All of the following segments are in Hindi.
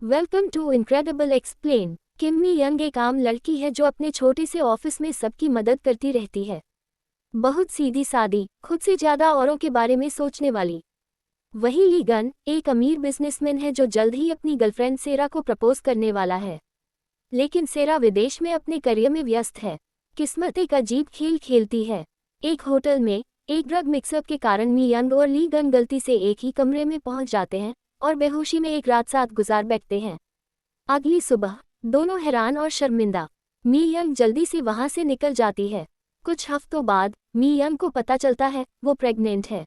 Welcome to incredible explain. Kim Mi Young एक आम लड़की है जो अपने छोटे से ऑफिस में सबकी मदद करती रहती है। बहुत सीधी सादी, खुद से ज्यादा औरों के बारे में सोचने वाली। वही ली गन एक अमीर बिजनेसमैन है जो जल्द ही अपनी गर्लफ्रेंड सेरा को प्रपोज करने वाला है। लेकिन सेरा विदेश में अपने करियर में व्यस्त है। किस्मत एक अजीब खेल खेलती है। एक होटल में एक ड्रग मिक्सअप के कारण मी यंग और ली गन गलती से एक ही कमरे में पहुंच जाते हैं और बेहोशी में एक रात साथ गुजार बैठते हैं। अगली सुबह दोनों हैरान और शर्मिंदा। मी यंग जल्दी से वहां से निकल जाती है। कुछ हफ्तों बाद मी यंग को पता चलता है वो प्रेग्नेंट है।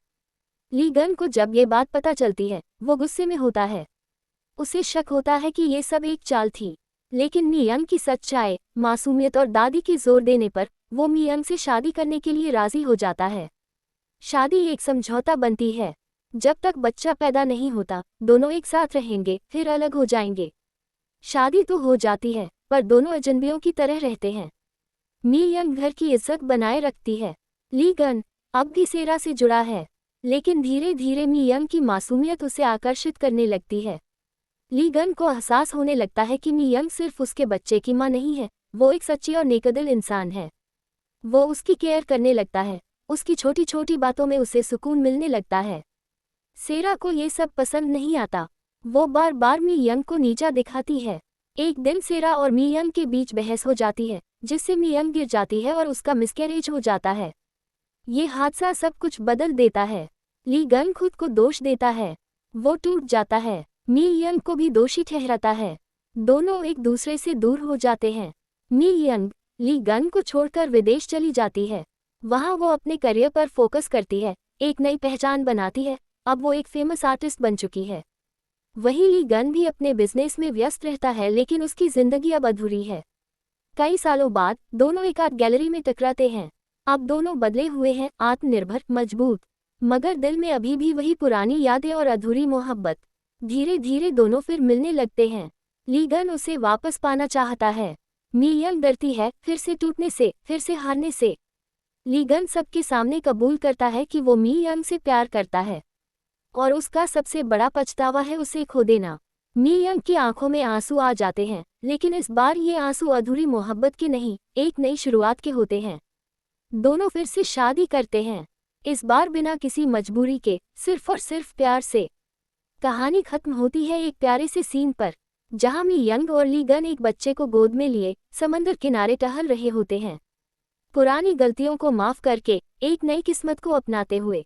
ली गन को जब ये बात पता चलती है वो गुस्से में होता है। उसे शक होता है कि ये सब एक चाल थी। लेकिन मी यंग की सच्चाई, मासूमियत और दादी की जोर देने पर वो मी यंग से शादी करने के लिए राजी हो जाता है। शादी एक समझौता बनती है। जब तक बच्चा पैदा नहीं होता दोनों एक साथ रहेंगे, फिर अलग हो जाएंगे। शादी तो हो जाती है पर दोनों अजनबियों की तरह रहते हैं। मी यंग घर की इज्जत बनाए रखती है। ली गन अब भी सेरा से जुड़ा है, लेकिन धीरे धीरे मी यंग की मासूमियत उसे आकर्षित करने लगती है। ली गन को एहसास होने लगता है कि मी यंग सिर्फ उसके बच्चे की मां नहीं है, वो एक सच्ची और नेकदिल इंसान है। वो उसकी केयर करने लगता है, उसकी छोटी छोटी बातों में उसे सुकून मिलने लगता है। सेरा को ये सब पसंद नहीं आता। वो बार बार मी यंग को नीचा दिखाती है। एक दिन सेरा और मी यंग के बीच बहस हो जाती है, जिससे मी यंग गिर जाती है और उसका मिसकैरेज हो जाता है। ये हादसा सब कुछ बदल देता है। ली गन खुद को दोष देता है। वो टूट जाता है। मी यंग को भी दोषी ठहराता है। दोनों एक दूसरे से दूर हो जाते हैं। मी यंग ली गन को छोड़कर विदेश चली जाती है। वहाँ वो अपने करियर पर फोकस करती है, एक नई पहचान बनाती है। अब वो एक फेमस आर्टिस्ट बन चुकी है। वही ली गन भी अपने बिजनेस में व्यस्त रहता है, लेकिन उसकी जिंदगी अब अधूरी है। कई सालों बाद दोनों एक आर्ट गैलरी में टकराते हैं। अब दोनों बदले हुए हैं, आत्मनिर्भर, मजबूत, मगर दिल में अभी भी वही पुरानी यादें और अधूरी मोहब्बत। धीरे धीरे दोनों फिर मिलने लगते हैं। ली गन उसे वापस पाना चाहता है। मी यंग डरती है, फिर से टूटने से, फिर से हारने से। ली गन सबके सामने कबूल करता है कि वो मी यंग से प्यार करता है और उसका सबसे बड़ा पछतावा है उसे खो देना। मी यंग की आंखों में आंसू आ जाते हैं, लेकिन इस बार ये आंसू अधूरी मोहब्बत के नहीं, एक नई शुरुआत के होते हैं। दोनों फिर से शादी करते हैं, इस बार बिना किसी मजबूरी के, सिर्फ और सिर्फ प्यार से। कहानी खत्म होती है एक प्यारे से सीन पर, जहां मी यंग और ली गन एक बच्चे को गोद में लिए समंदर किनारे टहल रहे होते हैं, पुरानी गलतियों को माफ करके एक नई किस्मत को अपनाते हुए।